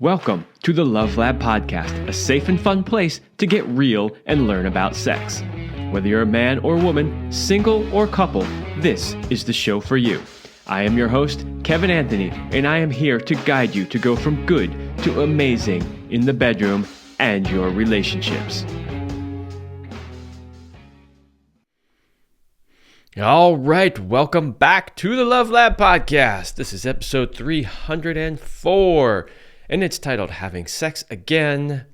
Welcome to the Love Lab Podcast, a safe and fun place to get real and learn about sex. Whether you're a man or woman, single or couple, this is the show for you. I am your host, Kevin Anthony, and I am here to guide you to go from good to amazing in the bedroom and your relationships. All right, welcome back to the Love Lab Podcast. This is episode 304. And it's titled Having Sex Again,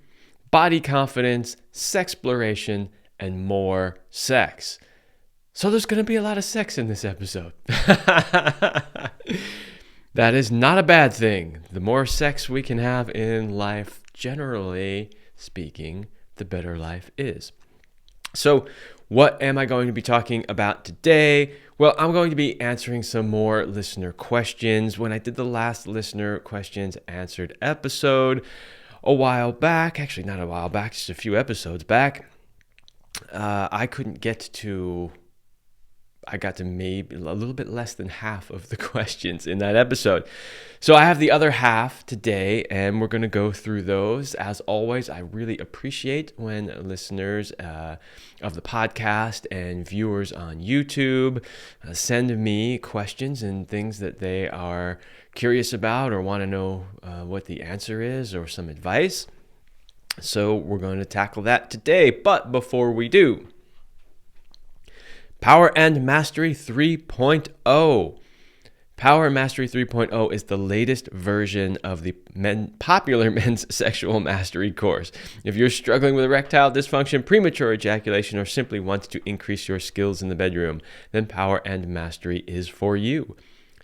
Body Confidence, Sexploration, and More Sex. So there's going to be a lot of sex in this episode. That is not a bad thing. The more sex we can have in life, generally speaking, the better life is. So what am I going to be talking about today? Well, I'm going to be answering some more listener questions. When I did the last listener questions answered episode a while back, actually not a while back, just a few episodes back, I got to maybe a little bit less than half of the questions in that episode. So I have the other half today, and we're going to go through those. As always, I really appreciate when listeners of the podcast and viewers on YouTube send me questions and things that they are curious about or want to know what the answer is or some advice. So we're going to tackle that today. But before we do, Power and Mastery 3.0. Power and Mastery 3.0 is the latest version of the popular men's sexual mastery course. If you're struggling with erectile dysfunction, premature ejaculation, or simply want to increase your skills in the bedroom, then Power and Mastery is for you.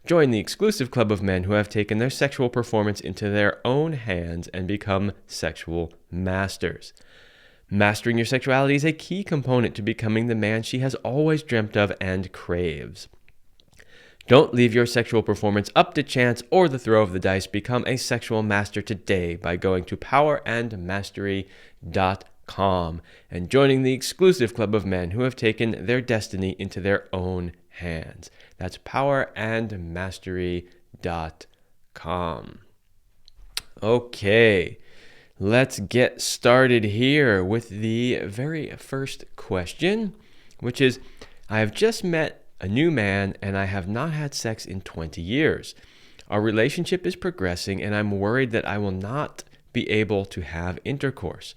Join the exclusive club of men who have taken their sexual performance into their own hands and become sexual masters. Mastering your sexuality is a key component to becoming the man she has always dreamt of and craves. Don't leave your sexual performance up to chance or the throw of the dice. Become a sexual master today by going to powerandmastery.com and joining the exclusive club of men who have taken their destiny into their own hands. That's powerandmastery.com. Okay. Let's get started here with the very first question, which is, I have just met a new man and I have not had sex in 20 years. Our relationship is progressing and I'm worried that I will not be able to have intercourse.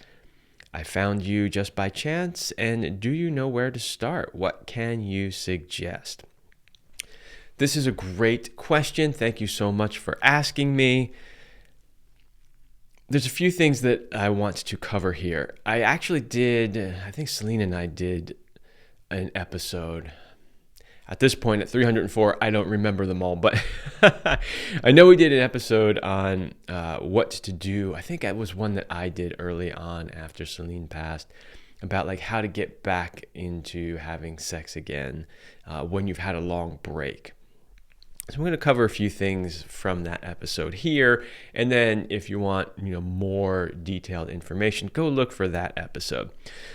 I found you just by chance, and do you know where to start? What can you suggest? This is a great question. Thank you so much for asking me. There's a few things that I want to cover here. I think Celine and I did an episode. At this point, at 304, I don't remember them all, but I know we did an episode on what to do. I think that was one that I did early on after Celine passed, about like how to get back into having sex again when you've had a long break. So I'm going to cover a few things from that episode here, and then if you want, more detailed information, go look for that episode.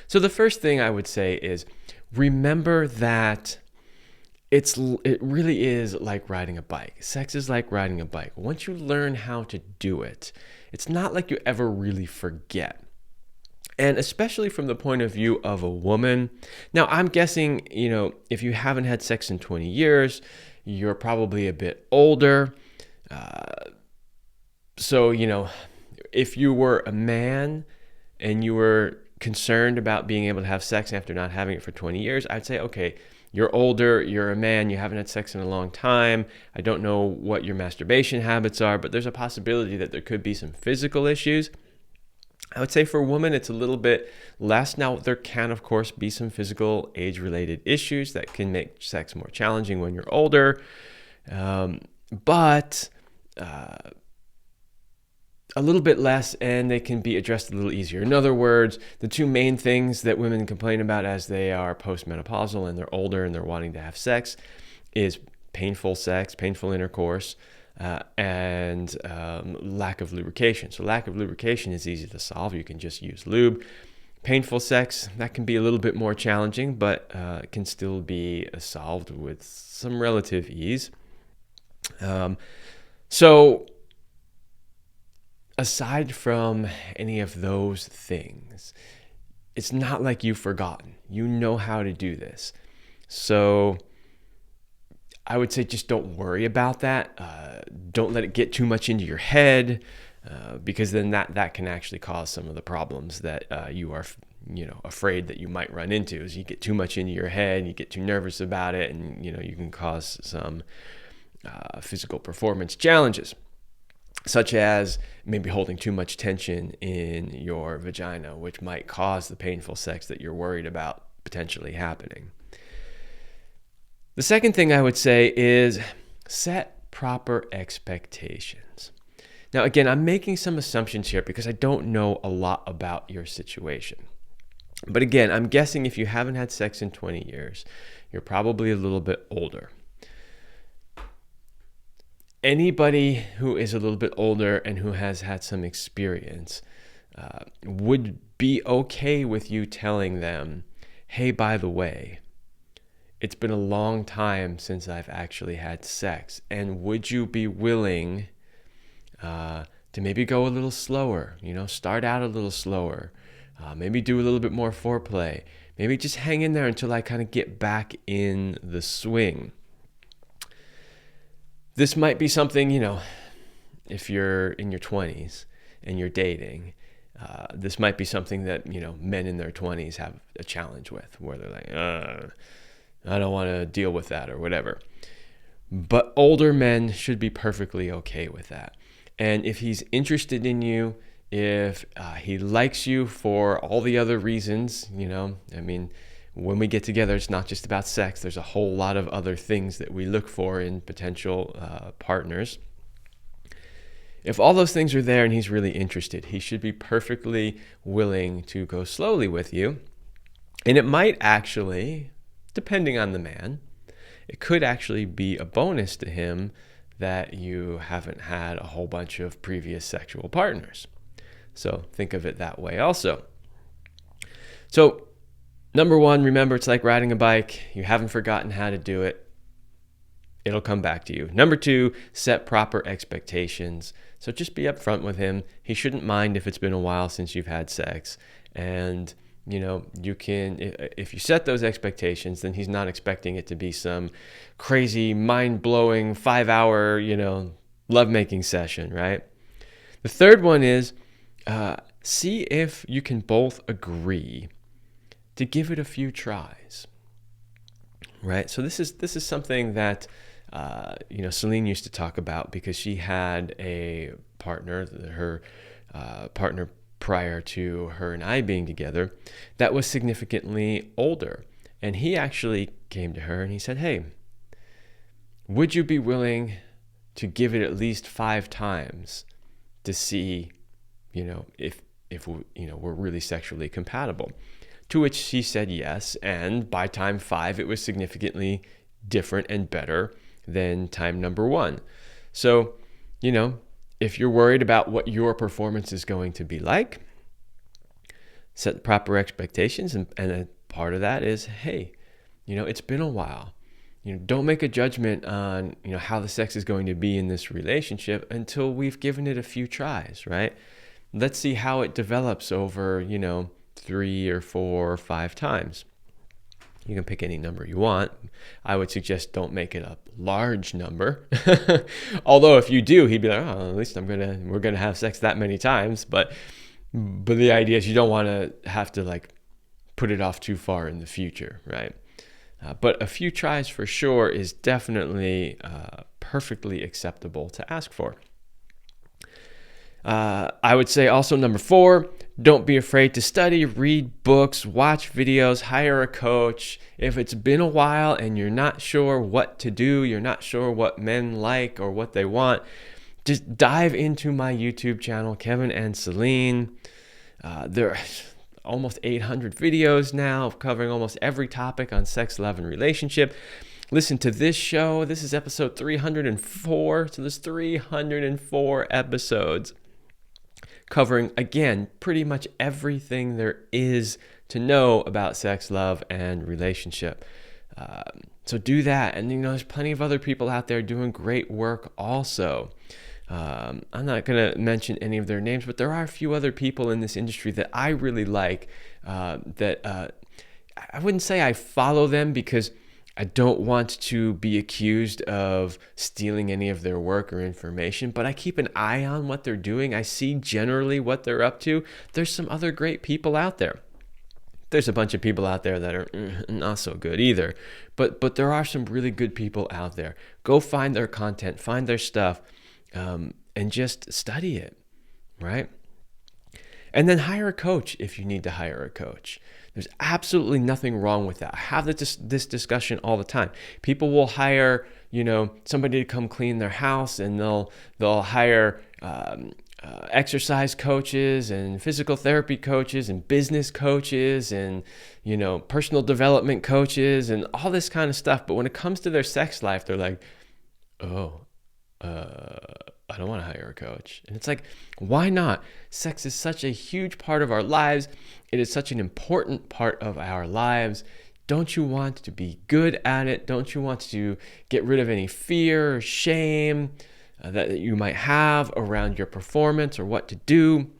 So the first thing I would say is remember that it really is like riding a bike. Sex is like riding a bike. Once you learn how to do it, it's not like you ever really forget. And especially from the point of view of a woman. Now, I'm guessing, if you haven't had sex in 20 years, you're probably a bit older. So, if you were a man and you were concerned about being able to have sex after not having it for 20 years, I'd say, okay, you're older, you're a man, you haven't had sex in a long time. I don't know what your masturbation habits are, but there's a possibility that there could be some physical issues. I would say for a woman, it's a little bit less. Now, there can, of course, be some physical age-related issues that can make sex more challenging when you're older. But a little bit less, and they can be addressed a little easier. In other words, the two main things that women complain about as they are postmenopausal and they're older and they're wanting to have sex is painful sex, painful intercourse, and lack of lubrication. So lack of lubrication is easy to solve. You can just use lube. Painful sex, that can be a little bit more challenging, but can still be solved with some relative ease. So aside from any of those things, it's not like you've forgotten. You know how to do this. So I would say just don't worry about that. Don't let it get too much into your head, because then that can actually cause some of the problems that you are afraid that you might run into. As you get too much into your head and you get too nervous about it, and you can cause some physical performance challenges, such as maybe holding too much tension in your vagina, which might cause the painful sex that you're worried about potentially happening. The second thing I would say is set proper expectations. Now, again, I'm making some assumptions here because I don't know a lot about your situation. But again, I'm guessing if you haven't had sex in 20 years, you're probably a little bit older. Anybody who is a little bit older and who has had some experience would be okay with you telling them, hey, by the way, it's been a long time since I've actually had sex. And would you be willing to maybe go a little slower? Start out a little slower. Maybe do a little bit more foreplay. Maybe just hang in there until I kind of get back in the swing. This might be something, if you're in your 20s and you're dating, this might be something that, men in their 20s have a challenge with, where they're like, I don't want to deal with that or whatever. But older men should be perfectly okay with that. And if he's interested in you, if he likes you for all the other reasons, when we get together, it's not just about sex. There's a whole lot of other things that we look for in potential partners. If all those things are there and he's really interested, he should be perfectly willing to go slowly with you. And it might actually, depending on the man, it could actually be a bonus to him that you haven't had a whole bunch of previous sexual partners. So think of it that way also. So number one, remember, it's like riding a bike. You haven't forgotten how to do it. It'll come back to you. Number two, set proper expectations. So just be upfront with him. He shouldn't mind if it's been a while since you've had sex. And, you can, if you set those expectations, then he's not expecting it to be some crazy, mind-blowing 5-hour, lovemaking session, right? The third one is see if you can both agree to give it a few tries, right? So this is something that Celine used to talk about, because she had a partner, her partner prior to her and I being together, that was significantly older. And he actually came to her and he said, hey, would you be willing to give it at least 5 times to see, if we're really sexually compatible? To which she said yes, and by time 5, it was significantly different and better than time number 1. So, if you're worried about what your performance is going to be like, set the proper expectations, and a part of that is, hey, it's been a while. Don't make a judgment on, how the sex is going to be in this relationship until we've given it a few tries, right? Let's see how it develops over, 3 or 4 or 5 times. You can pick any number you want. I would suggest don't make it a large number. Although if you do, he'd be like, oh, at least we're gonna have sex that many times. But the idea is you don't want to have to put it off too far in the future, right? But a few tries for sure is definitely perfectly acceptable to ask for. I would say also number 4, don't be afraid to study, read books, watch videos, hire a coach. If it's been a while and you're not sure what to do, you're not sure what men like or what they want, just dive into my YouTube channel, Kevin and Celine. There are almost 800 videos now covering almost every topic on sex, love, and relationship. Listen to this show. This is episode 304. So there's 304 episodes covering, again, pretty much everything there is to know about sex, love, and relationship. So do that. And, there's plenty of other people out there doing great work also. I'm not going to mention any of their names, but there are a few other people in this industry that I really like, I wouldn't say I follow them because I don't want to be accused of stealing any of their work or information, but I keep an eye on what they're doing. I see generally what they're up to. There's some other great people out there. There's a bunch of people out there that are not so good either, but there are some really good people out there. Go find their content, find their stuff, and just study it, right? And then hire a coach if you need to hire a coach. There's absolutely nothing wrong with that. I have this discussion all the time. People will hire, somebody to come clean their house, and they'll hire exercise coaches and physical therapy coaches and business coaches and personal development coaches and all this kind of stuff. But when it comes to their sex life, they're like, I don't want to hire a coach. And it's like, why not? Sex is such a huge part of our lives. It is such an important part of our lives. Don't you want to be good at it? Don't you want to get rid of any fear or shame that you might have around your performance or what to do?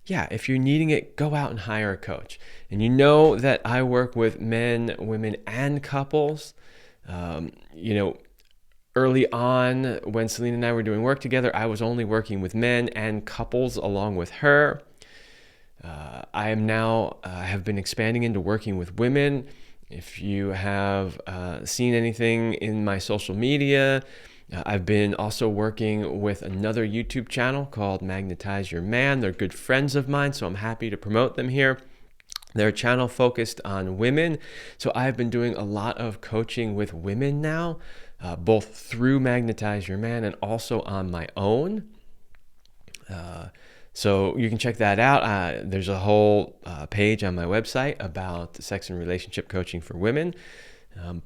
If you're needing it, go out and hire a coach. And you know that I work with men, women, and couples. Early on, when Selena and I were doing work together, I was only working with men and couples along with her. I am now have been expanding into working with women. If you have seen anything in my social media, I've been also working with another YouTube channel called Magnetize Your Man. They're good friends of mine, so I'm happy to promote them here. They're a channel focused on women. So I've been doing a lot of coaching with women now, both through Magnetize Your Man and also on my own. So you can check that out. There's a whole page on my website about sex and relationship coaching for women.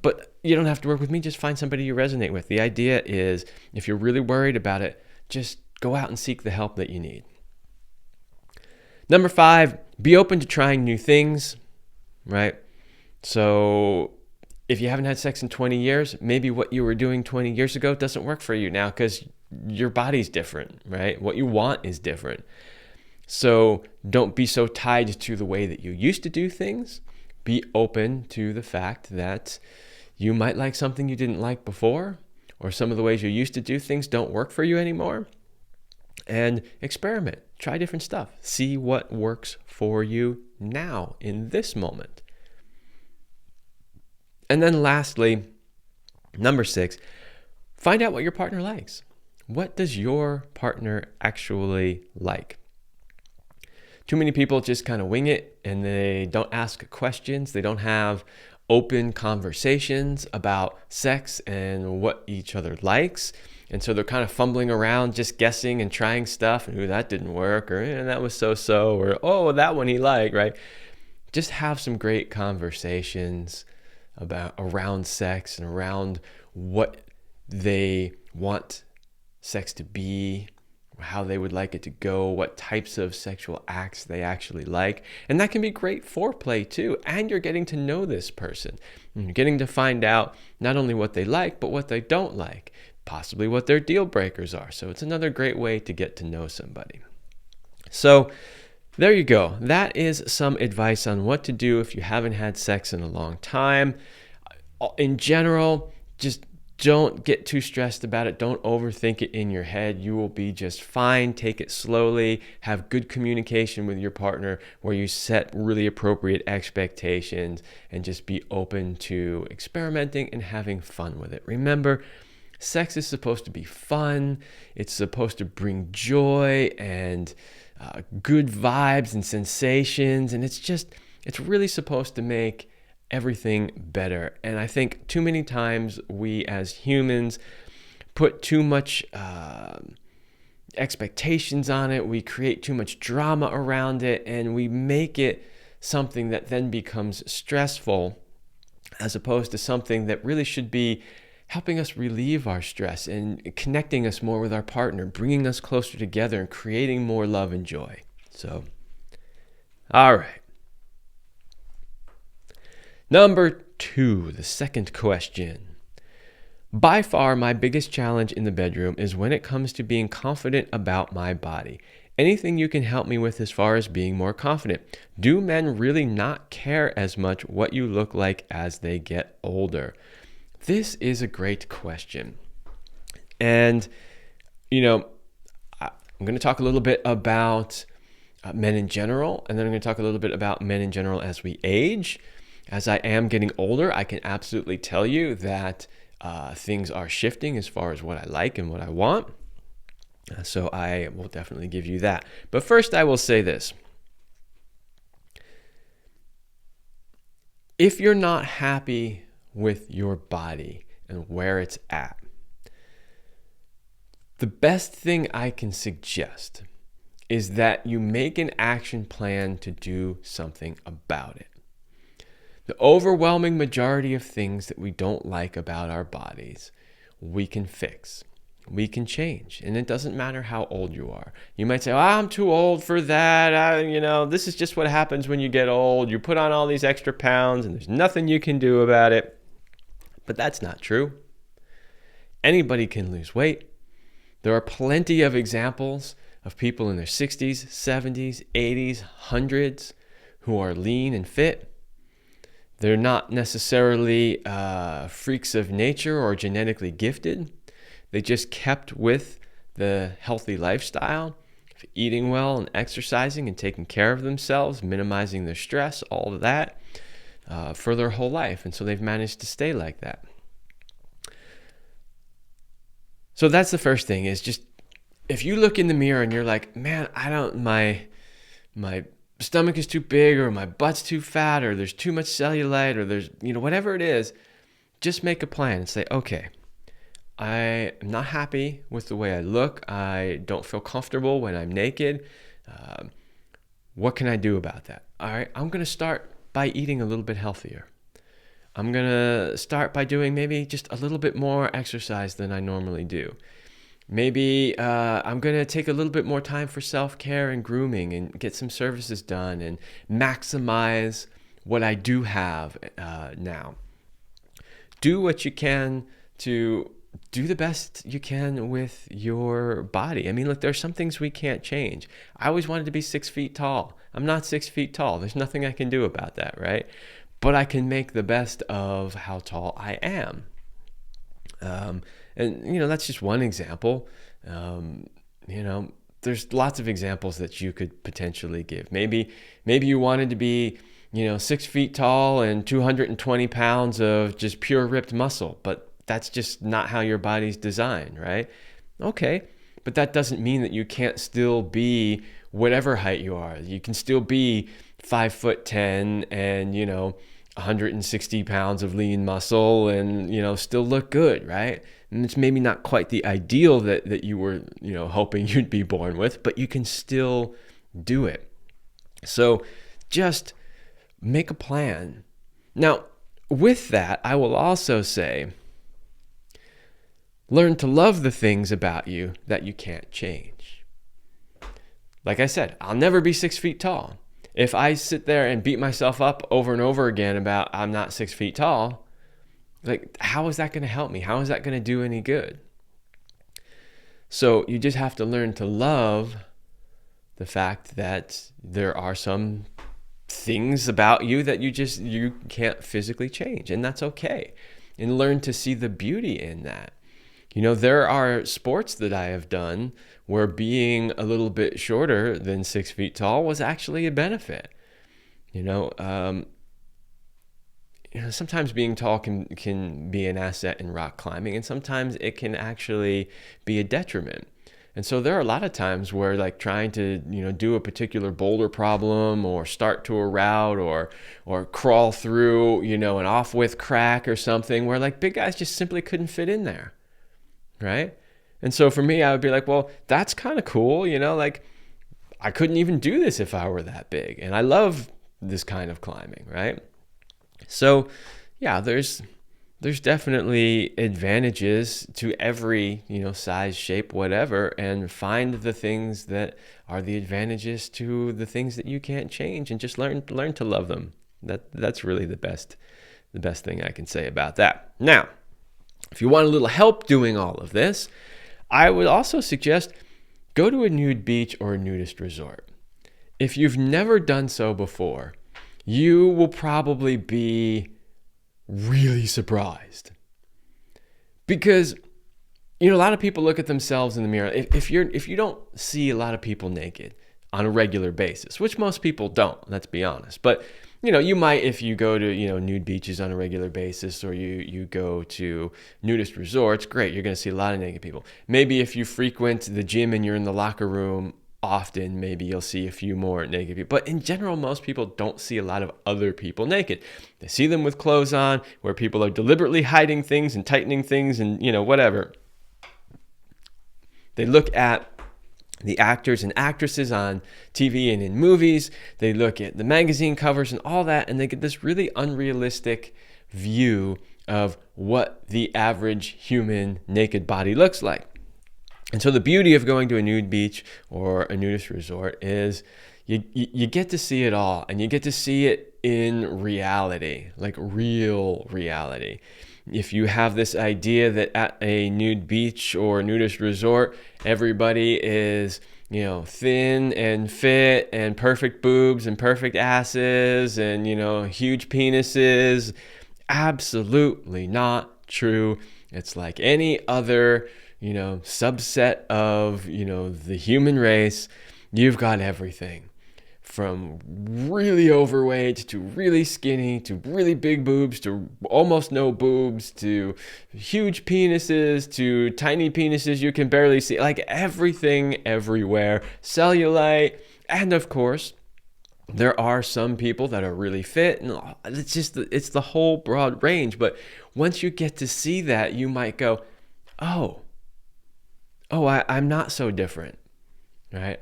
But you don't have to work with me. Just find somebody you resonate with. The idea is, if you're really worried about it, just go out and seek the help that you need. Number 5, be open to trying new things, right? So if you haven't had sex in 20 years, maybe what you were doing 20 years ago doesn't work for you now because your body's different, right? What you want is different. So don't be so tied to the way that you used to do things. Be open to the fact that you might like something you didn't like before, or some of the ways you used to do things don't work for you anymore. And experiment, try different stuff, see what works for you now in this moment. And then lastly, number 6, find out what your partner likes. What does your partner actually like? Too many people just kind of wing it and they don't ask questions. They don't have open conversations about sex and what each other likes. And so they're kind of fumbling around, just guessing and trying stuff. And that didn't work, or that was so-so, or that one he liked, right? Just have some great conversations around sex and around what they want sex to be, how they would like it to go, what types of sexual acts they actually like. And that can be great foreplay too. And you're getting to know this person. And you're getting to find out not only what they like, but what they don't like, possibly what their deal breakers are. So it's another great way to get to know somebody. So there you go. That is some advice on what to do if you haven't had sex in a long time. In general, just don't get too stressed about it. Don't overthink it in your head. You will be just fine. Take it slowly. Have good communication with your partner where you set really appropriate expectations and just be open to experimenting and having fun with it. Remember, sex is supposed to be fun. It's supposed to bring joy and good vibes and sensations. And it's really supposed to make everything better. And I think too many times we as humans put too much expectations on it. We create too much drama around it, and we make it something that then becomes stressful, as opposed to something that really should be helping us relieve our stress and connecting us more with our partner, bringing us closer together and creating more love and joy. So, all right. Number 2, the second question. By far, my biggest challenge in the bedroom is when it comes to being confident about my body. Anything you can help me with as far as being more confident. Do men really not care as much what you look like as they get older? This is a great question. And, I'm going to talk a little bit about men in general, and then I'm going to talk a little bit about men in general as we age. As I am getting older, I can absolutely tell you that things are shifting as far as what I like and what I want. So I will definitely give you that. But first, I will say this. If you're not happy with your body and where it's at, the best thing I can suggest is that you make an action plan to do something about it. The overwhelming majority of things that we don't like about our bodies, we can fix. We can change. And it doesn't matter how old you are. You might say, I'm too old for that. This is just what happens when you get old. You put on all these extra pounds and there's nothing you can do about it. But that's not true. Anybody can lose weight. There are plenty of examples of people in their 60s, 70s, 80s, 100s who are lean and fit. They're not necessarily freaks of nature or genetically gifted. They just kept with the healthy lifestyle, eating well and exercising and taking care of themselves, minimizing their stress, all of that for their whole life. And so they've managed to stay like that. So that's the first thing, is just if you look in the mirror and you're like, man, my stomach is too big, or my butt's too fat, or there's too much cellulite, or there's, whatever it is, just make a plan and say, okay, I am not happy with the way I look. I don't feel comfortable when I'm naked. What can I do about that? All right, I'm going to start by eating a little bit healthier. I'm going to start by doing maybe just a little bit more exercise than I normally do. Maybe I'm going to take a little bit more time for self-care and grooming and get some services done and maximize what I do have now. Do what you can to do the best you can with your body. I mean, look, there's some things we can't change. I always wanted to be 6 feet tall. I'm not 6 feet tall. There's nothing I can do about that, right? But I can make the best of how tall I am. And, that's just one example. There's lots of examples that you could potentially give. Maybe you wanted to be, 6 feet tall and 220 pounds of just pure ripped muscle, but that's just not how your body's designed, right? Okay, but that doesn't mean that you can't still be whatever height you are. You can still be 5'10" and 160 pounds of lean muscle and still look good, right? And it's maybe not quite the ideal that you were hoping you'd be born with, but you can still do it. So just make a plan. Now, with that, I will also say, learn to love the things about you that you can't change. Like I said, I'll never be 6 feet tall. If I sit there and beat myself up over and over again about I'm not 6 feet tall, like, how is that going to help me? How is that going to do any good? So you just have to learn to love the fact that there are some things about you that you can't physically change, and that's okay. And learn to see the beauty in that. There are sports that I have done where being a little bit shorter than 6 feet tall was actually a benefit. Sometimes being tall can be an asset in rock climbing, and sometimes it can actually be a detriment. And so there are a lot of times where, like, trying to do a particular boulder problem or start to a route or crawl through an off width crack or something where, like, big guys just simply couldn't fit in there. Right? And so for me, I would be like, well, that's kind of cool. Like, I couldn't even do this if I were that big. And I love this kind of climbing, right? So yeah, there's definitely advantages to every, size, shape, whatever, and find the things that are the advantages to the things that you can't change and just learn to love them. That's really the best thing I can say about that. Now, If you want a little help doing all of this, I would also suggest go to a nude beach or a nudist resort. If you've never done so before, you will probably be really surprised. Because, a lot of people look at themselves in the mirror. If you don't see a lot of people naked on a regular basis, which most people don't, let's be honest. But, you might if you go to, nude beaches on a regular basis, or you go to nudist resorts, great, you're going to see a lot of naked people. Maybe if you frequent the gym and you're in the locker room often, maybe you'll see a few more naked people. But in general, most people don't see a lot of other people naked. They see them with clothes on, where people are deliberately hiding things and tightening things and, whatever. They look at the actors and actresses on TV and in movies. They look at the magazine covers and all that, and they get this really unrealistic view of what the average human naked body looks like. And so the beauty of going to a nude beach or a nudist resort is you get to see it all, and you get to see it in reality, like real reality. If you have this idea that at a nude beach or nudist resort, everybody is, thin and fit and perfect boobs and perfect asses and, huge penises, absolutely not true. It's like any other, subset of, the human race. You've got everything from really overweight to really skinny to really big boobs to almost no boobs to huge penises to tiny penises you can barely see, like everything everywhere, cellulite. And of course, there are some people that are really fit, and it's the whole broad range. But once you get to see that, you might go, I'm not so different, right?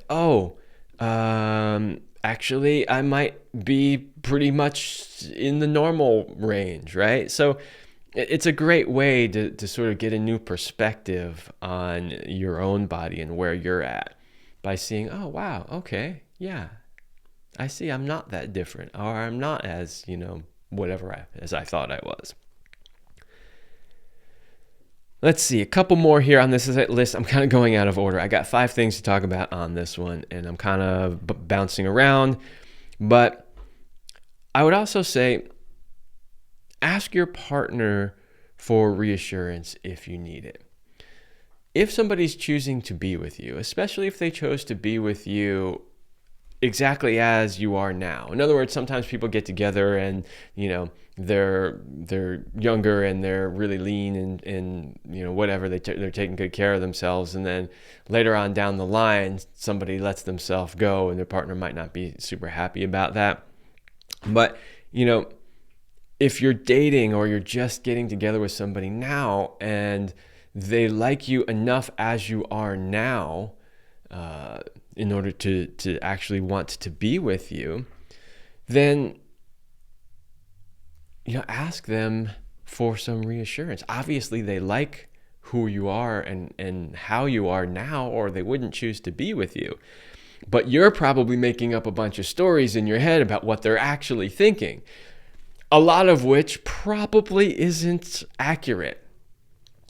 Actually, I might be pretty much in the normal range, right? So it's a great way to sort of get a new perspective on your own body and where you're at by seeing, oh, wow, okay, yeah, I see I'm not that different, or I'm not as, whatever as I thought I was. Let's see, a couple more here on this list. I'm kind of going out of order. I got 5 things to talk about on this one, and I'm kind of bouncing around. But I would also say, ask your partner for reassurance if you need it. If somebody's choosing to be with you, especially if they chose to be with you exactly as you are now. In other words, sometimes people get together and, they're younger and they're really lean and whatever, they're taking good care of themselves, and then later on down the line somebody lets themselves go and their partner might not be super happy about that. But if you're dating or you're just getting together with somebody now and they like you enough as you are now, in order to actually want to be with you, then ask them for some reassurance. Obviously, they like who you are and how you are now, or they wouldn't choose to be with you. But you're probably making up a bunch of stories in your head about what they're actually thinking, a lot of which probably isn't accurate.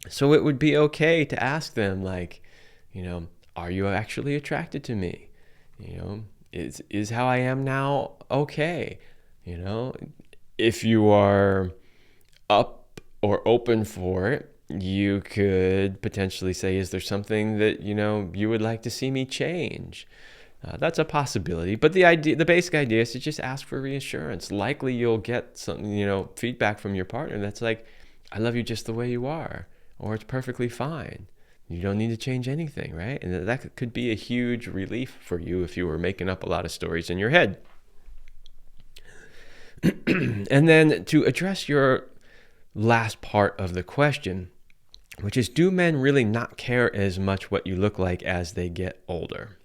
So it would be okay to ask them, like, are you actually attracted to me? Is how I am now okay? If you are up or open for it, you could potentially say, is there something that, you would like to see me change? That's a possibility. But the basic idea is to just ask for reassurance. Likely you'll get some, feedback from your partner that's like, I love you just the way you are, or it's perfectly fine. You don't need to change anything, right? And that could be a huge relief for you if you were making up a lot of stories in your head. And then to address your last part of the question, which is, do men really not care as much what you look like as they get older?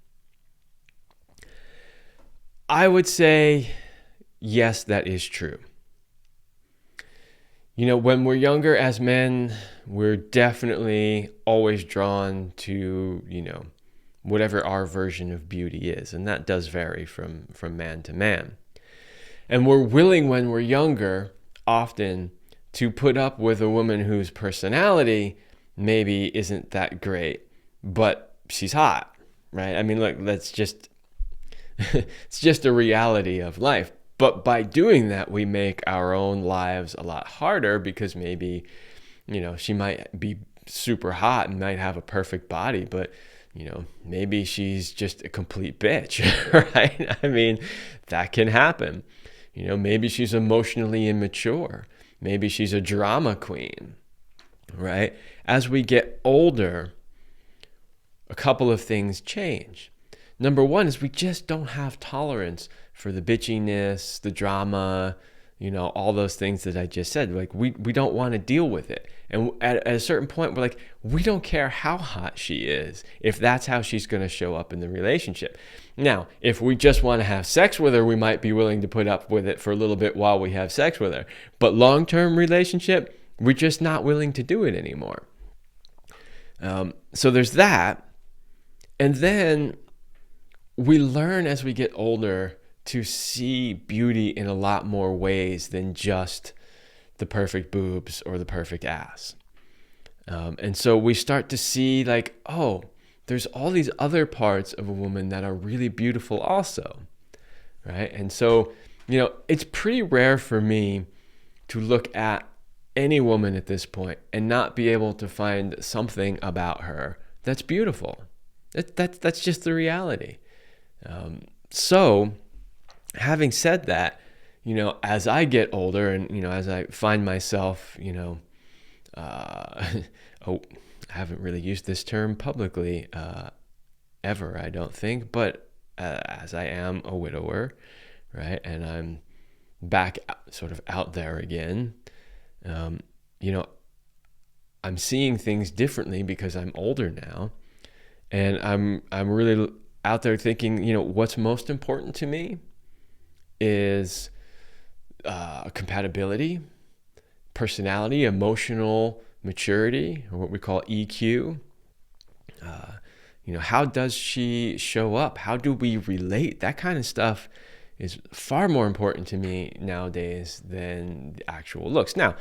I would say, yes, that is true. When we're younger as men, we're definitely always drawn to, whatever our version of beauty is. And that does vary from man to man. And we're willing when we're younger often to put up with a woman whose personality maybe isn't that great, but she's hot, right? I mean, look, that's just, it's just a reality of life. But by doing that, we make our own lives a lot harder because maybe, she might be super hot and might have a perfect body, but, maybe she's just a complete bitch, right? I mean, that can happen. Maybe she's emotionally immature. Maybe she's a drama queen, right? As we get older, a couple of things change. Number one is we just don't have tolerance for the bitchiness, the drama, all those things that I just said. Like we don't want to deal with it. And at a certain point, we're like, we don't care how hot she is if that's how she's going to show up in the relationship. Now, if we just want to have sex with her, we might be willing to put up with it for a little bit while we have sex with her. But long-term relationship, we're just not willing to do it anymore. So there's that. And then we learn as we get older to see beauty in a lot more ways than just the perfect boobs or the perfect ass. And so we start to see like, oh, there's all these other parts of a woman that are really beautiful also, right? And so, it's pretty rare for me to look at any woman at this point and not be able to find something about her that's beautiful. That's just the reality. So having said that, as I get older and, as I find myself, I haven't really used this term publicly ever, I don't think, but as I am a widower, right, and I'm back sort of out there again, I'm seeing things differently because I'm older now, and I'm really out there thinking, what's most important to me is compatibility, personality, emotional maturity, or what we call EQ. How does she show up? How do we relate? That kind of stuff is far more important to me nowadays than the actual looks. Now,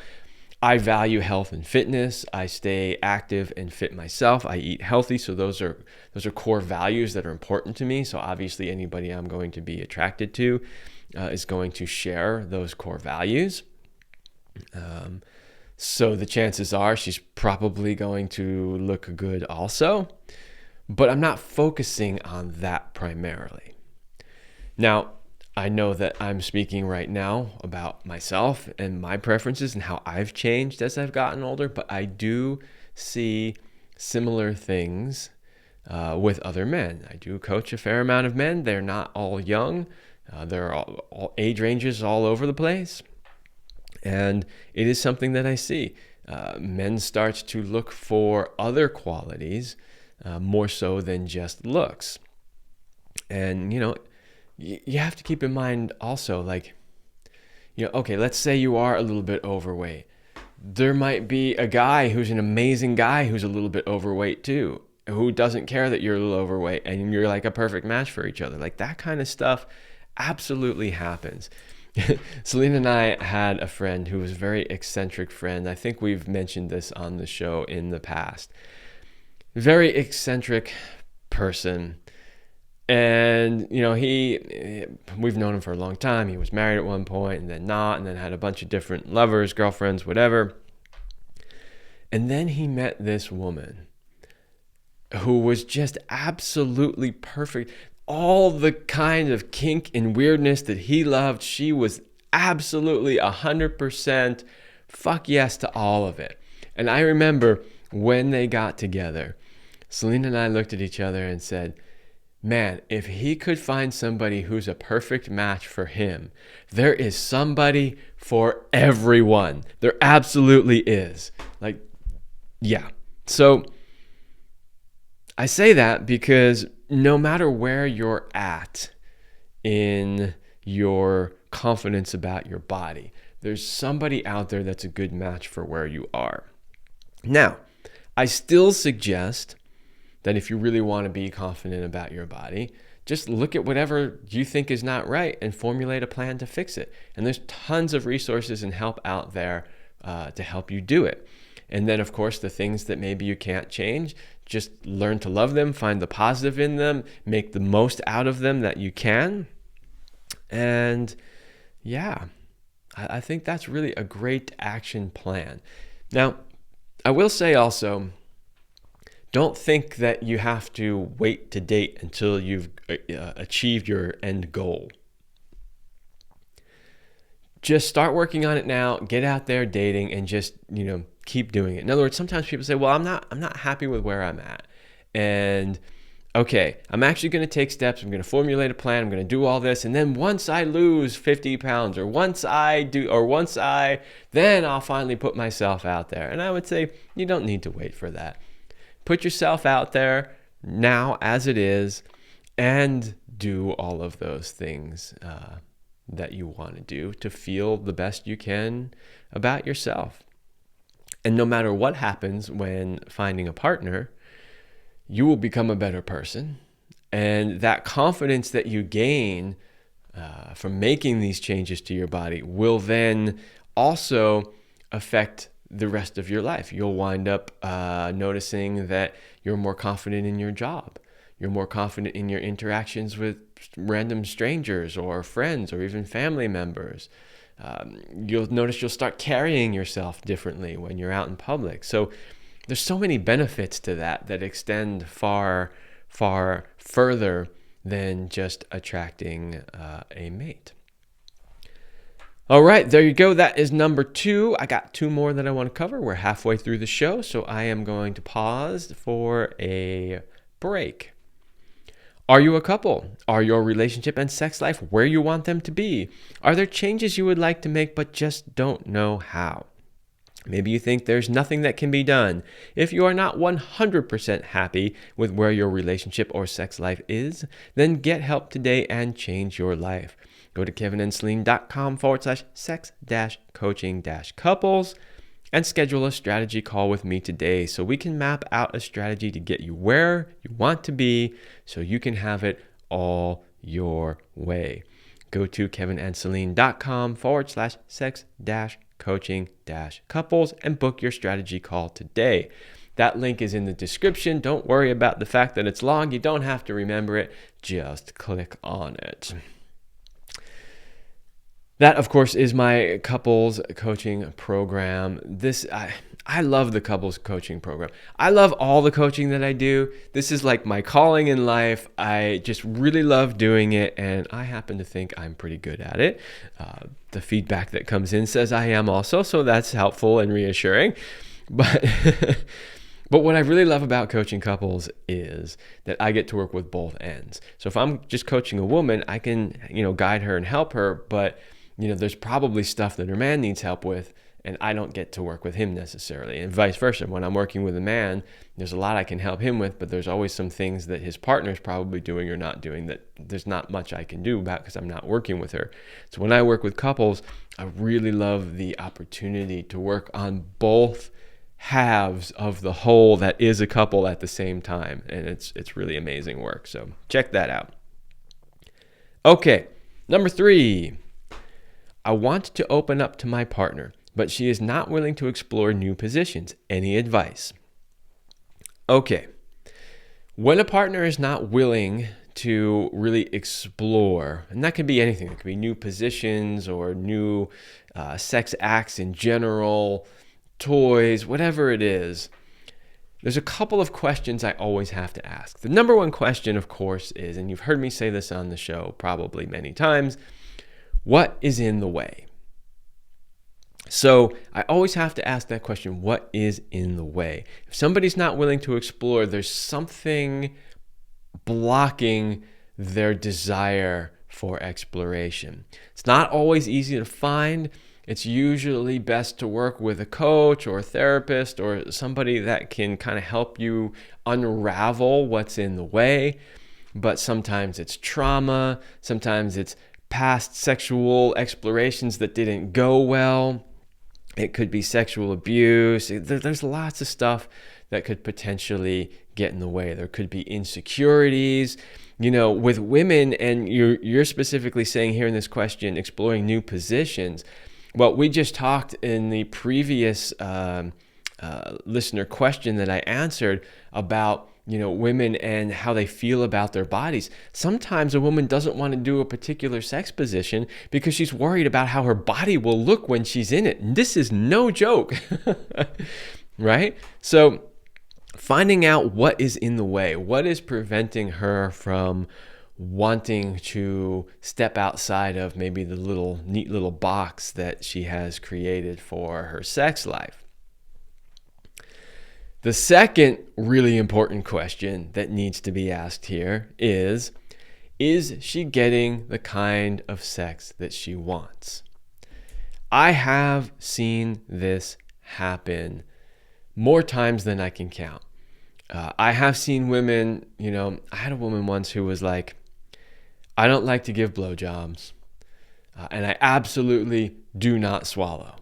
I value health and fitness. I stay active and fit myself. I eat healthy. So those are core values that are important to me. So obviously anybody I'm going to be attracted to is going to share those core values. So the chances are she's probably going to look good also, but I'm not focusing on that primarily. Now, I know that I'm speaking right now about myself and my preferences and how I've changed as I've gotten older, but I do see similar things with other men. I do coach a fair amount of men. They're not all young. They're all age ranges all over the place. And it is something that I see. Men start to look for other qualities more so than just looks. And, you have to keep in mind also, like, okay, let's say you are a little bit overweight. There might be a guy who's an amazing guy who's a little bit overweight too, who doesn't care that you're a little overweight and you're like a perfect match for each other. Like that kind of stuff absolutely happens. Selena and I had a friend who was a very eccentric friend. I think we've mentioned this on the show in the past. Very eccentric person. And, we've known him for a long time. He was married at one point and then not, and then had a bunch of different lovers, girlfriends, whatever. And then he met this woman who was just absolutely perfect. All the kind of kink and weirdness that he loved, she was absolutely 100% fuck yes to all of it. And I remember when they got together, Selena and I looked at each other and said, man, if he could find somebody who's a perfect match for him, there is somebody for everyone. There absolutely is. Like, yeah. So I say that because no matter where you're at in your confidence about your body, there's somebody out there that's a good match for where you are. Now, I still suggest that if you really want to be confident about your body, just look at whatever you think is not right and formulate a plan to fix it. And there's tons of resources and help out there to help you do it. And then, of course, the things that maybe you can't change, just learn to love them, find the positive in them, make the most out of them that you can. And yeah, I think that's really a great action plan. Now, I will say also, don't think that you have to wait to date until you've achieved your end goal. Just start working on it now, get out there dating, and just, keep doing it. In other words, sometimes people say, well, I'm not happy with where I'm at. And okay, I'm actually going to take steps. I'm going to formulate a plan. I'm going to do all this. And then once I lose 50 pounds then I'll finally put myself out there. And I would say you don't need to wait for that. Put yourself out there now as it is and do all of those things that you want to do to feel the best you can about yourself. And no matter what happens when finding a partner, you will become a better person. And that confidence that you gain from making these changes to your body will then also affect the rest of your life. You'll wind up noticing that you're more confident in your job. You're more confident in your interactions with random strangers or friends or even family members. You'll notice you'll start carrying yourself differently when you're out in public. So there's so many benefits to that extend far, far further than just attracting a mate. All right, there you go. That is number 2. I got 2 more that I want to cover. We're halfway through the show, so I am going to pause for a break. Are you a couple? Are your relationship and sex life where you want them to be? Are there changes you would like to make but just don't know how? Maybe you think there's nothing that can be done. If you are not 100% happy with where your relationship or sex life is, then get help today and change your life. Go to kevinandceline.com/sex-coaching-couples and schedule a strategy call with me today so we can map out a strategy to get you where you want to be so you can have it all your way. Go to kevinandceline.com/sex-coaching-couples and book your strategy call today. That link is in the description. Don't worry about the fact that it's long. You don't have to remember it. Just click on it. That, of course, is my couples coaching program. I love the couples coaching program. I love all the coaching that I do. This is like my calling in life. I just really love doing it, and I happen to think I'm pretty good at it. The feedback that comes in says I am also, so that's helpful and reassuring. But what I really love about coaching couples is that I get to work with both ends. So if I'm just coaching a woman, I can, guide her and help her, but there's probably stuff that her man needs help with, and I don't get to work with him necessarily, and vice versa. When I'm working with a man, there's a lot I can help him with, but there's always some things that his partner's probably doing or not doing that there's not much I can do about because I'm not working with her. So when I work with couples, I really love the opportunity to work on both halves of the whole that is a couple at the same time, and it's really amazing work. So check that out. Okay, number 3. I want to open up to my partner, but she is not willing to explore new positions. Any advice? Okay. When a partner is not willing to really explore, and that could be anything. It could be new positions or new sex acts in general, toys, whatever it is. There's a couple of questions I always have to ask. The number one question, of course, is, and you've heard me say this on the show probably many times, what is in the way? So I always have to ask that question, what is in the way? If somebody's not willing to explore, there's something blocking their desire for exploration. It's not always easy to find. It's usually best to work with a coach or a therapist or somebody that can kind of help you unravel what's in the way. But sometimes it's trauma. Sometimes it's past sexual explorations that didn't go well. It could be sexual abuse. There's lots of stuff that could potentially get in the way. There could be insecurities. With women, and you're specifically saying here in this question, exploring new positions. Well, we just talked in the previous listener question that I answered about, women and how they feel about their bodies. Sometimes a woman doesn't want to do a particular sex position because she's worried about how her body will look when she's in it. And this is no joke, right? So finding out what is in the way, what is preventing her from wanting to step outside of maybe the neat little box that she has created for her sex life. The second really important question that needs to be asked here is she getting the kind of sex that she wants? I have seen this happen more times than I can count. I have seen women, I had a woman once who was like, I don't like to give blowjobs, and I absolutely do not swallow.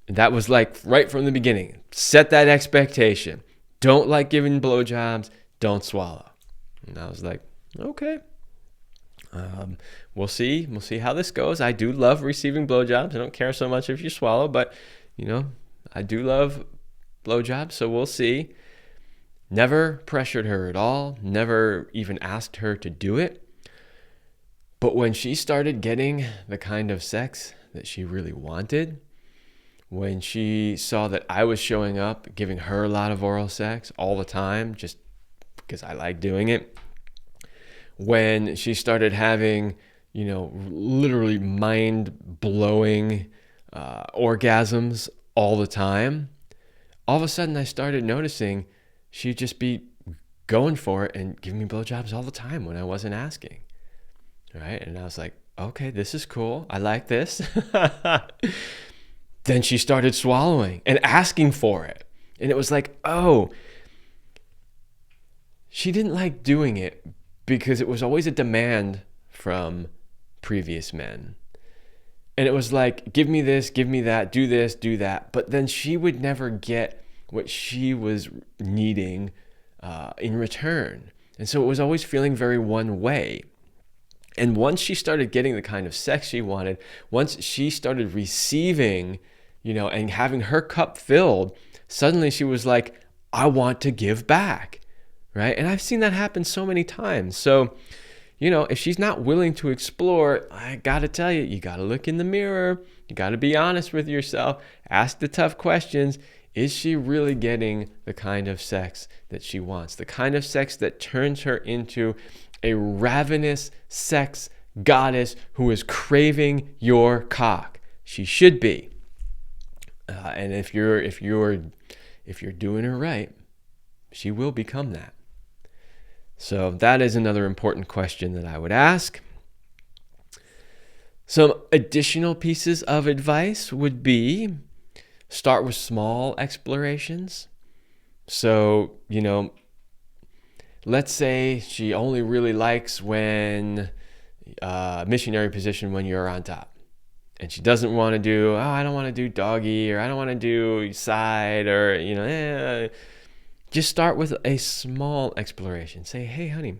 And that was like right from the beginning. Set that expectation. Don't like giving blowjobs, don't swallow. And I was like, okay. We'll see how this goes. I do love receiving blowjobs. I don't care so much if you swallow, but I do love blowjobs, so we'll see. Never pressured her at all. Never even asked her to do it. But when she started getting the kind of sex that she really wanted, when she saw that I was showing up, giving her a lot of oral sex all the time, just because I like doing it, when she started having, literally mind-blowing orgasms all the time, all of a sudden I started noticing she'd just be going for it and giving me blowjobs all the time when I wasn't asking. Right? And I was like, okay, this is cool. I like this. Then she started swallowing and asking for it. And it was like, oh, she didn't like doing it because it was always a demand from previous men. And it was like, give me this, give me that, do this, do that. But then she would never get what she was needing in return. And so it was always feeling very one way. And once she started getting the kind of sex she wanted, once she started receiving, and having her cup filled, suddenly she was like, I want to give back, right? And I've seen that happen so many times. So, if she's not willing to explore, I got to tell you, you got to look in the mirror. You got to be honest with yourself. Ask the tough questions. Is she really getting the kind of sex that she wants? The kind of sex that turns her into a ravenous sex goddess who is craving your cock. She should be. And if you're doing her right, she will become that. So that is another important question that I would ask. Some additional pieces of advice would be start with small explorations. So, let's say she only really likes when missionary position when you're on top. And she doesn't want to do, I don't want to do doggy, or I don't want to do side, or, just start with a small exploration. Say, hey, honey,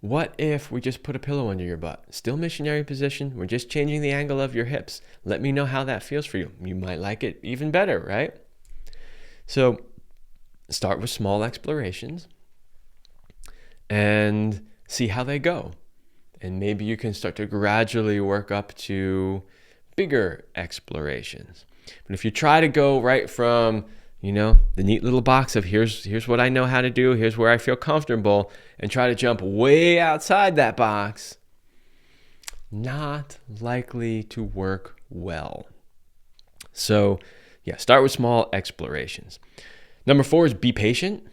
what if we just put a pillow under your butt? Still missionary position. We're just changing the angle of your hips. Let me know how that feels for you. You might like it even better, right? So start with small explorations and see how they go. And maybe you can start to gradually work up to bigger explorations. But if you try to go right from, the neat little box of here's what I know how to do, here's where I feel comfortable, and try to jump way outside that box, not likely to work well. So, start with small explorations. Number 4 is be patient.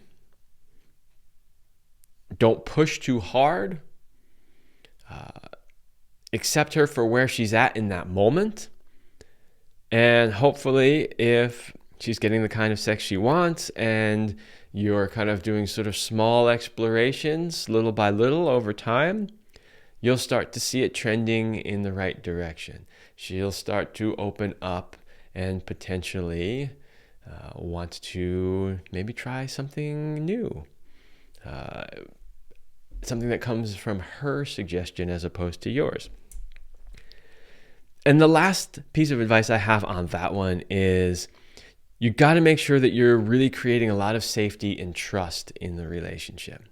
Don't push too hard. Accept her for where she's at in that moment. And hopefully, if she's getting the kind of sex she wants and you're kind of doing sort of small explorations little by little over time, you'll start to see it trending in the right direction. She'll start to open up and potentially want to maybe try something new. Something that comes from her suggestion as opposed to yours. And the last piece of advice I have on that one is you got to make sure that you're really creating a lot of safety and trust in the relationship.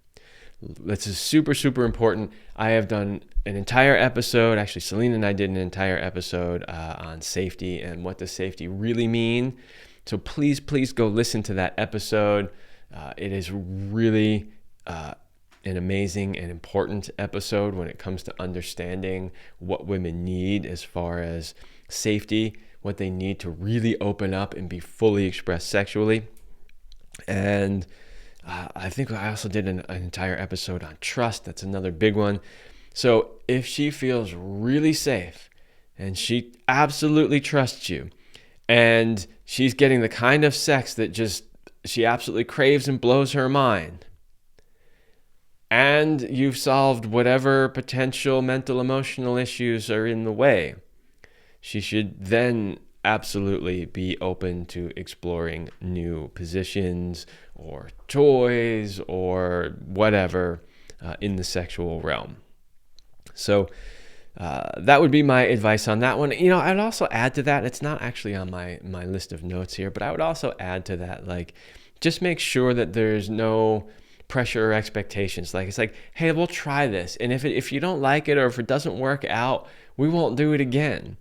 This is super, super important. I have done an entire episode, actually Selena and I did an entire episode on safety and what does safety really mean. So please go listen to that episode. It is really an amazing and important episode when it comes to understanding what women need as far as safety, what they need to really open up and be fully expressed sexually. And I think I also did an entire episode on trust. That's another big one. So if she feels really safe and she absolutely trusts you and she's getting the kind of sex that just she absolutely craves and blows her mind, and you've solved whatever potential mental, emotional issues are in the way, she should then absolutely be open to exploring new positions or toys or whatever in the sexual realm. So that would be my advice on that one. I'd also add to that, it's not actually on my list of notes here, but I would also add to that, like, just make sure that there's no pressure or expectations. Like, it's like, hey, we'll try this. And if you don't like it or if it doesn't work out, we won't do it again.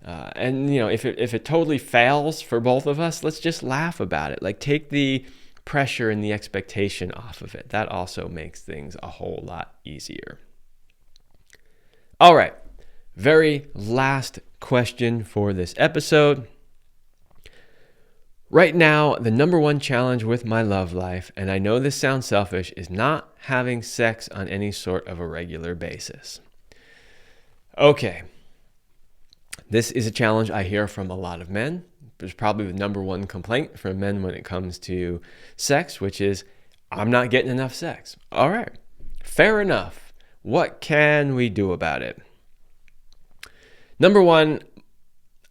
And if it totally fails for both of us, let's just laugh about it. Like, take the pressure and the expectation off of it. That also makes things a whole lot easier. All right, very last question for this episode. Right now, the number one challenge with my love life, and I know this sounds selfish, is not having sex on any sort of a regular basis. Okay. This is a challenge I hear from a lot of men. There's probably the number one complaint from men when it comes to sex, which is, I'm not getting enough sex. All right, fair enough. What can we do about it? Number one,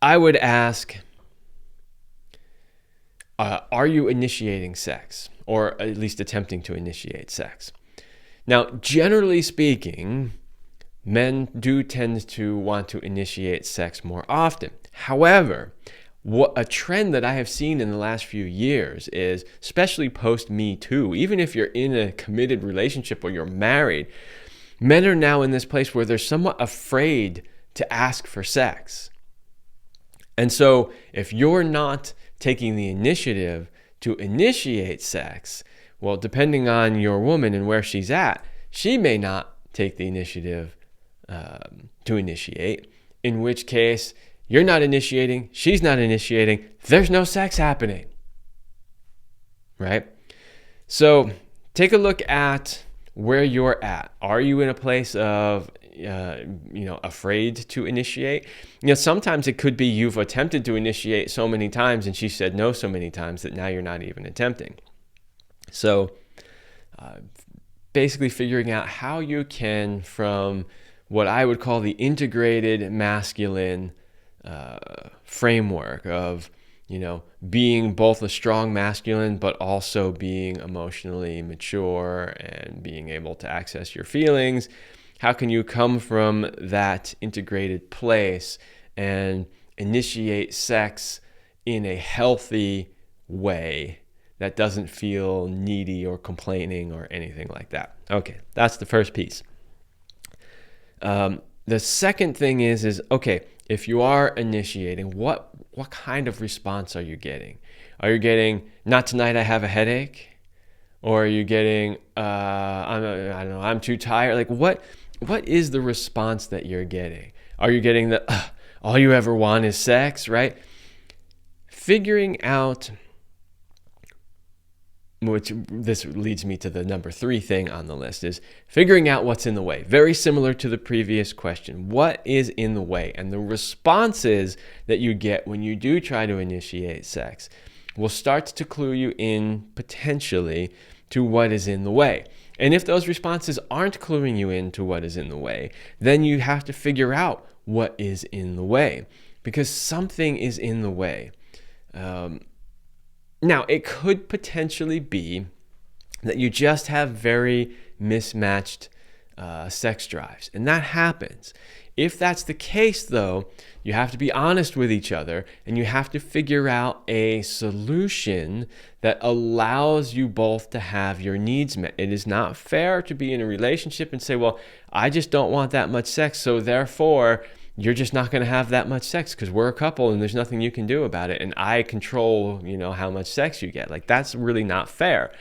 I would ask, are you initiating sex? Or at least attempting to initiate sex? Now, generally speaking, men do tend to want to initiate sex more often. However, a trend that I have seen in the last few years is, especially post Me Too, even if you're in a committed relationship or you're married, men are now in this place where they're somewhat afraid to ask for sex. And so if you're not taking the initiative to initiate sex, well, depending on your woman and where she's at, she may not take the initiative to initiate, in which case you're not initiating, she's not initiating, there's no sex happening, right? So take a look at where you're at. Are you in a place of afraid to initiate? Sometimes it could be you've attempted to initiate so many times and she said no so many times that now you're not even attempting. So basically figuring out how you can, from what I would call the integrated masculine framework of, being both a strong masculine, but also being emotionally mature and being able to access your feelings. How can you come from that integrated place and initiate sex in a healthy way that doesn't feel needy or complaining or anything like that? Okay, that's the first piece. The second thing is okay, if you are initiating, what kind of response are you getting? Are you getting, not tonight, I have a headache? Or are you getting, I'm too tired? Like, what is the response that you're getting? Are you getting the, all you ever want is sex, right? Figuring out, which this leads me to the number 3 thing on the list, is figuring out what's in the way. Very similar to the previous question. What is in the way? And the responses that you get when you do try to initiate sex will start to clue you in potentially to what is in the way. And if those responses aren't cluing you into what is in the way, then you have to figure out what is in the way, because something is in the way. Now, it could potentially be that you just have very mismatched sex drives. And that happens. If that's the case, though, you have to be honest with each other and you have to figure out a solution that allows you both to have your needs met. It is not fair to be in a relationship and say, well, I just don't want that much sex, so therefore you're just not going to have that much sex because we're a couple and there's nothing you can do about it. And I control, how much sex you get. Like, that's really not fair.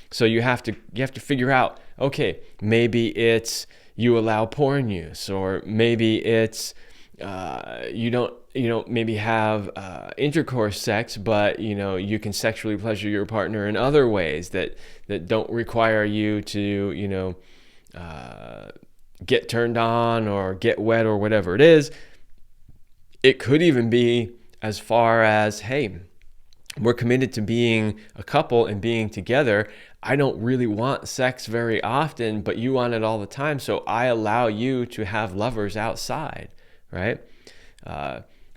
So you have to figure out, okay, maybe it's you allow porn use, or maybe it's you don't maybe have intercourse sex, but you can sexually pleasure your partner in other ways that don't require you to get turned on or get wet or whatever it is. It could even be as far as, hey, we're committed to being a couple and being together. I don't really want sex very often, but you want it all the time. So I allow you to have lovers outside, right?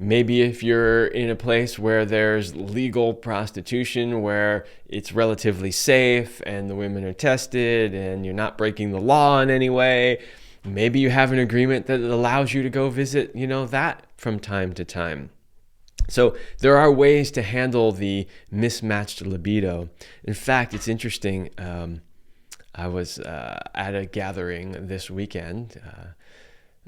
Maybe if you're in a place where there's legal prostitution, where it's relatively safe and the women are tested and you're not breaking the law in any way, maybe you have an agreement that allows you to go visit, that from time to time. So there are ways to handle the mismatched libido. In fact, it's interesting. I was at a gathering this weekend,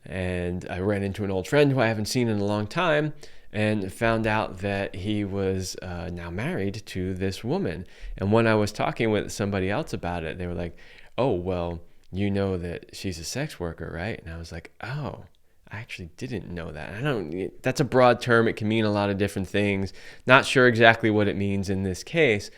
and I ran into an old friend who I haven't seen in a long time, and found out that he was now married to this woman. And when I was talking with somebody else about it, they were like, oh, well, you know that she's a sex worker, right? And I was like, oh, I actually didn't know that. That's a broad term. It can mean a lot of different things. Not sure exactly what it means in this case.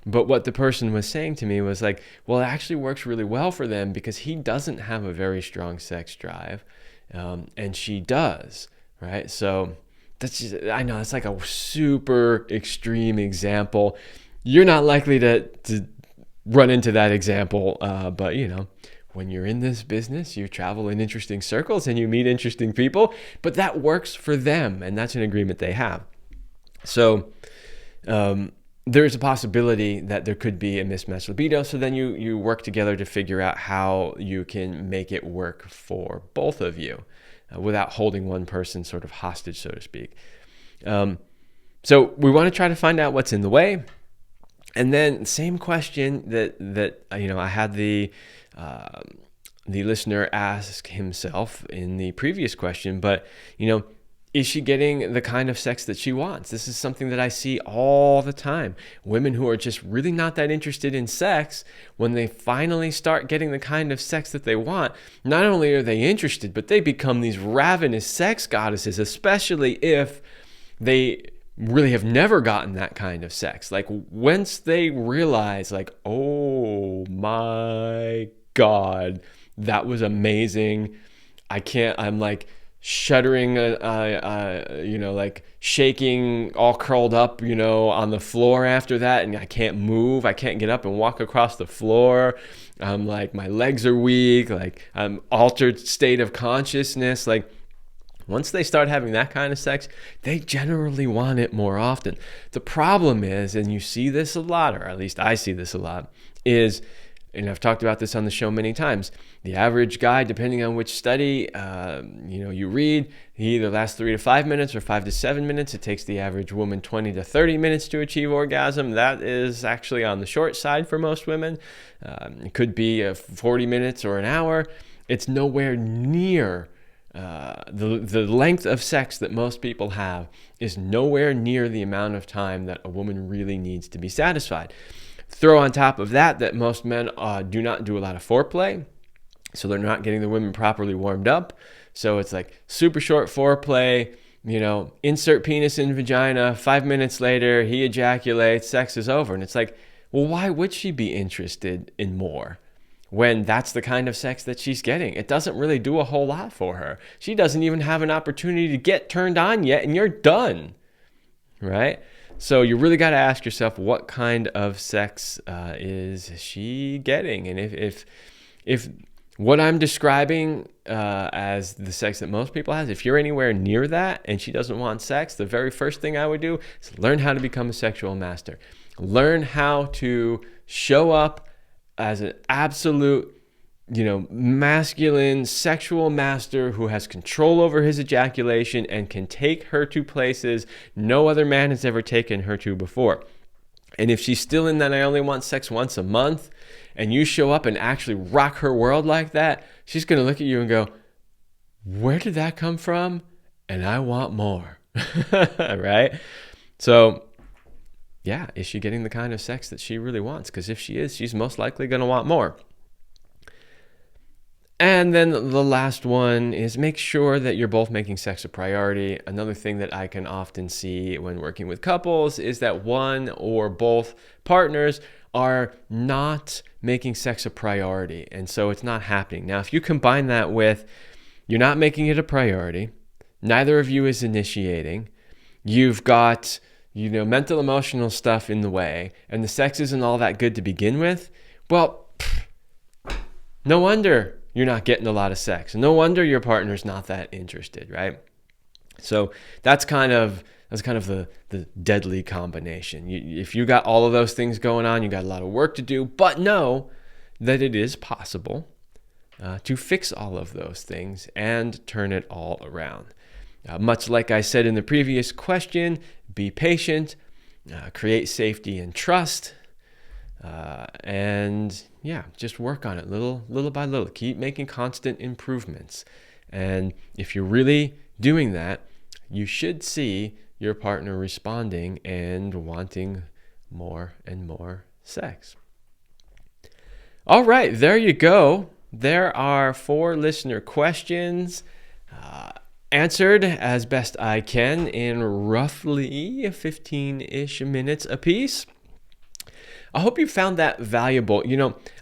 But what the person was saying to me was like, well, it actually works really well for them because he doesn't have a very strong sex drive, and she does, right? So that's just, I know it's like a super extreme example. You're not likely to run into that example, but when you're in this business, you travel in interesting circles and you meet interesting people, but that works for them, and that's an agreement they have. So there's a possibility that there could be a mismatched libido, so then you work together to figure out how you can make it work for both of you without holding one person sort of hostage, so to speak. So we want to try to find out what's in the way. And then same question that I had the listener ask himself in the previous question, but is she getting the kind of sex that she wants? This is something that I see all the time. Women who are just really not that interested in sex, when they finally start getting the kind of sex that they want, not only are they interested, but they become these ravenous sex goddesses, especially if they really have never gotten that kind of sex. Like, once they realize, like, oh my God, that was amazing. I'm like shuddering, like shaking, all curled up, on the floor after that. And I can't move. I can't get up and walk across the floor. I'm like, my legs are weak. Like, I'm altered state of consciousness. Like, once they start having that kind of sex, they generally want it more often. The problem is, and you see this a lot, or at least I see this a lot, is, and I've talked about this on the show many times, the average guy, depending on which study you read, he either lasts 3 to 5 minutes or 5 to 7 minutes. It takes the average woman 20 to 30 minutes to achieve orgasm. That is actually on the short side for most women. It could be 40 minutes or an hour. It's nowhere near the length of sex that most people have is nowhere near the amount of time that a woman really needs to be satisfied. Throw on top of that most men do not do a lot of foreplay, so they're not getting the women properly warmed up. So it's like super short foreplay, insert penis in vagina, 5 minutes later, he ejaculates, sex is over. And it's like, well, why would she be interested in more when that's the kind of sex that she's getting? It doesn't really do a whole lot for her. She doesn't even have an opportunity to get turned on yet, and you're done, right? So you really got to ask yourself, what kind of sex is she getting? And if what I'm describing as the sex that most people have, if you're anywhere near that and she doesn't want sex, the very first thing I would do is learn how to become a sexual master. Learn how to show up as an absolute masculine sexual master who has control over his ejaculation and can take her to places no other man has ever taken her to before. And if she's still in that I only want sex once a month, and you show up and actually rock her world like that, she's going to look at you and go, where did that come from? And I want more. Right? So, yeah, is she getting the kind of sex that she really wants? Because if she is, she's most likely going to want more. And then the last one is make sure that you're both making sex a priority. Another thing that I can often see when working with couples is that one or both partners are not making sex a priority. And so it's not happening. Now, if you combine that with you're not making it a priority, neither of you is initiating, you've got mental, emotional stuff in the way, and the sex isn't all that good to begin with, well, no wonder you're not getting a lot of sex. No wonder your partner's not that interested, right? So that's kind of the deadly combination. If you got all of those things going on, you got a lot of work to do, but know that it is possible to fix all of those things and turn it all around. Much like I said in the previous question, be patient, create safety and trust, and just work on it little by little. Keep making constant improvements. And if you're really doing that, you should see your partner responding and wanting more and more sex. All right, there you go. There are 4 listener questions answered as best I can in roughly 15-ish minutes apiece. I hope you found that valuable.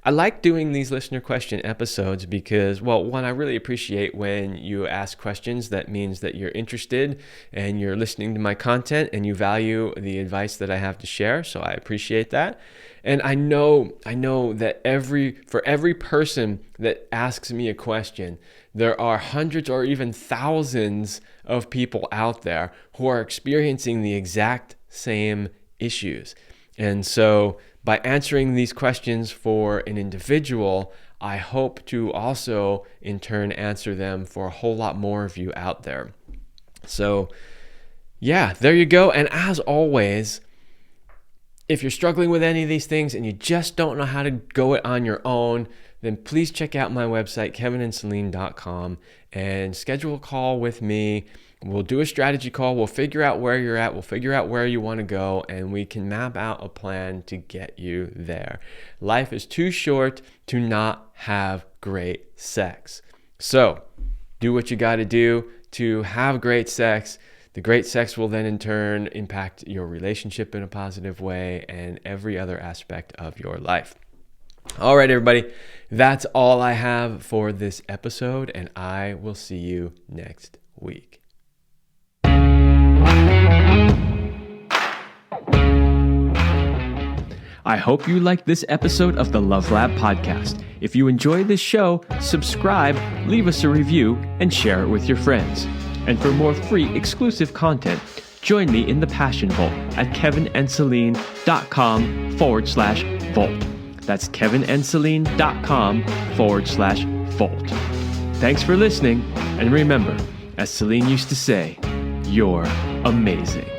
I like doing these listener question episodes because, well, one, I really appreciate when you ask questions. That means that you're interested and you're listening to my content and you value the advice that I have to share. So I appreciate that. And I know that for every person that asks me a question, there are hundreds or even thousands of people out there who are experiencing the exact same issues. And so by answering these questions for an individual, I hope to also in turn answer them for a whole lot more of you out there. So there you go. And as always, if you're struggling with any of these things and you just don't know how to go it on your own, then please check out my website, kevinandceline.com, and schedule a call with me. We'll do a strategy call. We'll figure out where you're at. We'll figure out where you want to go, and we can map out a plan to get you there. Life is too short to not have great sex. So do what you got to do to have great sex. The great sex will then in turn impact your relationship in a positive way and every other aspect of your life. All right, everybody, that's all I have for this episode, and I will see you next week. I hope you liked this episode of the Love Lab podcast. If you enjoyed this show, subscribe, leave us a review, and share it with your friends. And for more free exclusive content, join me in the Passion Vault at kevinandceline.com/vault. That's kevinandceline.com/vault. Thanks for listening. And remember, as Celine used to say, you're amazing.